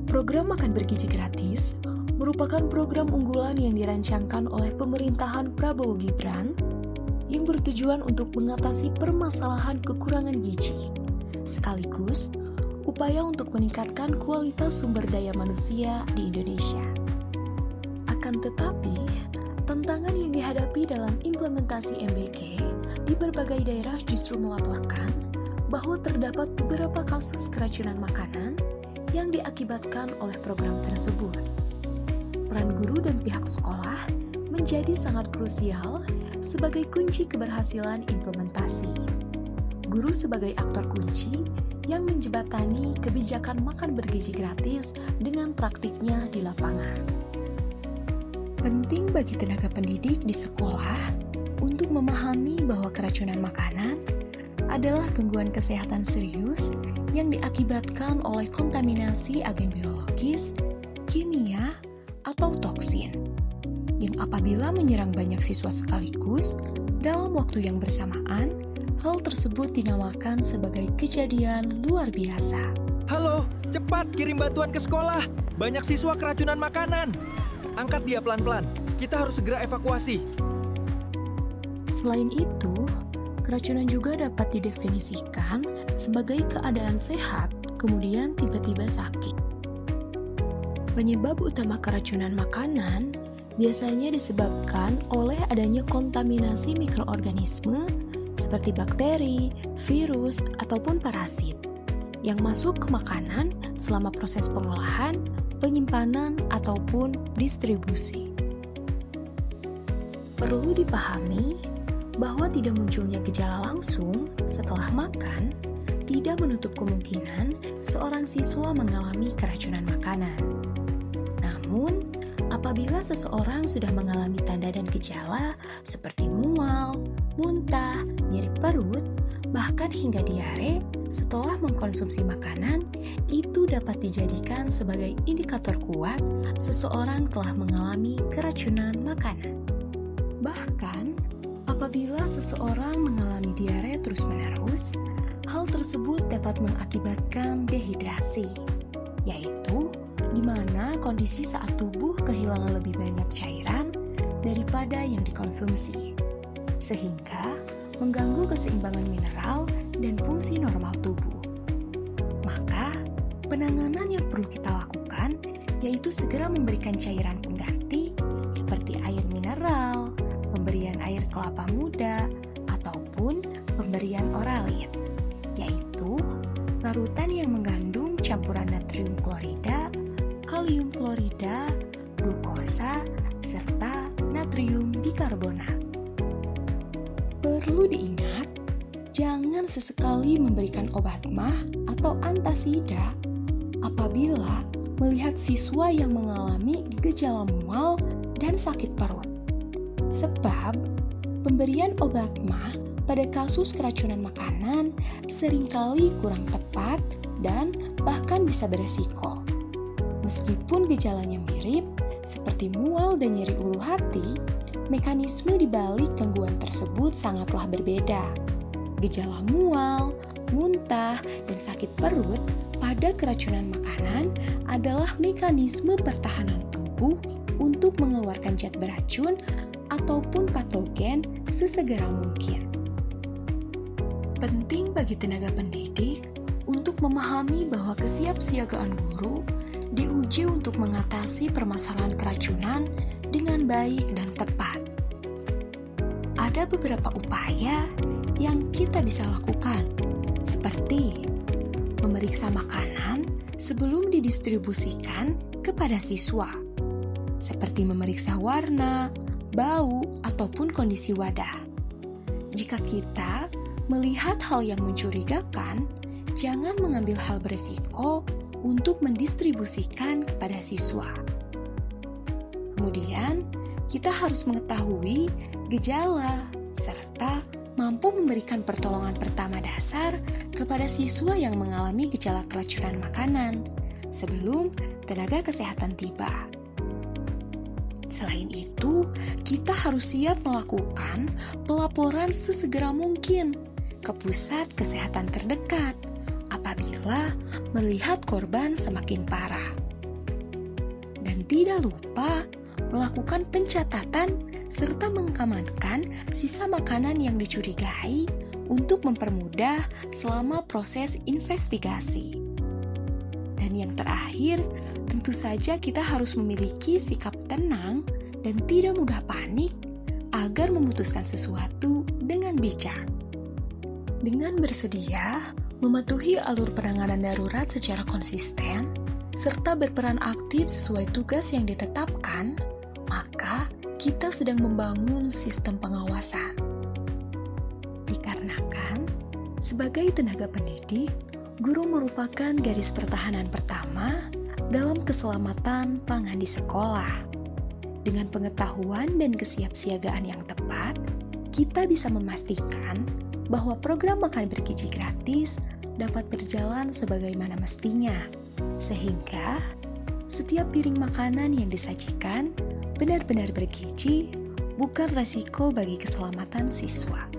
Program Makan Bergizi Gratis merupakan program unggulan yang dirancangkan oleh pemerintahan Prabowo Gibran yang bertujuan untuk mengatasi permasalahan kekurangan gizi, sekaligus upaya untuk meningkatkan kualitas sumber daya manusia di Indonesia. Akan tetapi, tantangan yang dihadapi dalam implementasi MBG di berbagai daerah justru melaporkan bahwa terdapat beberapa kasus keracunan makanan yang diakibatkan oleh program tersebut. Peran guru dan pihak sekolah menjadi sangat krusial sebagai kunci keberhasilan implementasi. Guru sebagai aktor kunci yang menjembatani kebijakan makan bergizi gratis dengan praktiknya di lapangan. Penting bagi tenaga pendidik di sekolah untuk memahami bahwa keracunan makanan adalah gangguan kesehatan serius yang diakibatkan oleh kontaminasi agen biologis, kimia, atau toksin, yang apabila menyerang banyak siswa sekaligus dalam waktu yang bersamaan, hal tersebut dinamakan sebagai kejadian luar biasa. Halo, cepat kirim bantuan ke sekolah. Banyak siswa keracunan makanan. Angkat dia pelan-pelan. Kita harus segera evakuasi. Selain itu, keracunan juga dapat didefinisikan sebagai keadaan sehat, kemudian tiba-tiba sakit. Penyebab utama keracunan makanan biasanya disebabkan oleh adanya kontaminasi mikroorganisme seperti bakteri, virus, ataupun parasit yang masuk ke makanan selama proses pengolahan, penyimpanan, ataupun distribusi. Perlu dipahami bahwa tidak munculnya gejala langsung setelah makan tidak menutup kemungkinan seorang siswa mengalami keracunan makanan. Namun, apabila seseorang sudah mengalami tanda dan gejala seperti mual, muntah, nyeri perut, bahkan hingga diare setelah mengkonsumsi makanan, itu dapat dijadikan sebagai indikator kuat seseorang telah mengalami keracunan makanan. Bahkan, apabila seseorang mengalami diare terus-menerus, hal tersebut dapat mengakibatkan dehidrasi, yaitu di mana kondisi saat tubuh kehilangan lebih banyak cairan daripada yang dikonsumsi, sehingga mengganggu keseimbangan mineral dan fungsi normal tubuh. Maka, penanganan yang perlu kita lakukan yaitu segera memberikan cairan pengganti seperti air mineral, pemberian air kelapa muda, ataupun pemberian oralit, yaitu larutan yang mengandung campuran natrium klorida, kalium klorida, glukosa, serta natrium bikarbonat. Perlu diingat, jangan sesekali memberikan obat MAH atau antasida apabila melihat siswa yang mengalami gejala mual dan sakit perut. Sebab, pemberian obat MAH pada kasus keracunan makanan seringkali kurang tepat dan bahkan bisa beresiko. Meskipun gejalanya mirip, seperti mual dan nyeri ulu hati, mekanisme di balik gangguan tersebut sangatlah berbeda. Gejala mual, muntah, dan sakit perut pada keracunan makanan adalah mekanisme pertahanan tubuh untuk mengeluarkan zat beracun ataupun patogen sesegera mungkin. Penting bagi tenaga pendidik untuk memahami bahwa kesiapsiagaan guru diuji untuk mengatasi permasalahan keracunan dengan baik dan tepat. Ada beberapa upaya yang kita bisa lakukan, seperti memeriksa makanan sebelum didistribusikan kepada siswa, seperti memeriksa warna, bau, ataupun kondisi wadah. Jika kita melihat hal yang mencurigakan, jangan mengambil hal berisiko untuk mendistribusikan kepada siswa. Kemudian, kita harus mengetahui gejala serta mampu memberikan pertolongan pertama dasar kepada siswa yang mengalami gejala keracunan makanan sebelum tenaga kesehatan tiba. Selain itu, kita harus siap melakukan pelaporan sesegera mungkin ke pusat kesehatan terdekat apabila melihat korban semakin parah. tidak lupa melakukan pencatatan serta mengamankan sisa makanan yang dicurigai untuk mempermudah selama proses investigasi. Dan yang terakhir, tentu saja kita harus memiliki sikap tenang dan tidak mudah panik agar memutuskan sesuatu dengan bijak. Dengan bersedia, mematuhi alur penanganan darurat secara konsisten, serta berperan aktif sesuai tugas yang ditetapkan, maka kita sedang membangun sistem pengawasan. Dikarenakan, sebagai tenaga pendidik, guru merupakan garis pertahanan pertama dalam keselamatan pangan di sekolah. Dengan pengetahuan dan kesiapsiagaan yang tepat, kita bisa memastikan bahwa program makan bergizi gratis dapat berjalan sebagaimana mestinya, sehingga setiap piring makanan yang disajikan benar-benar bergizi, bukan resiko bagi keselamatan siswa.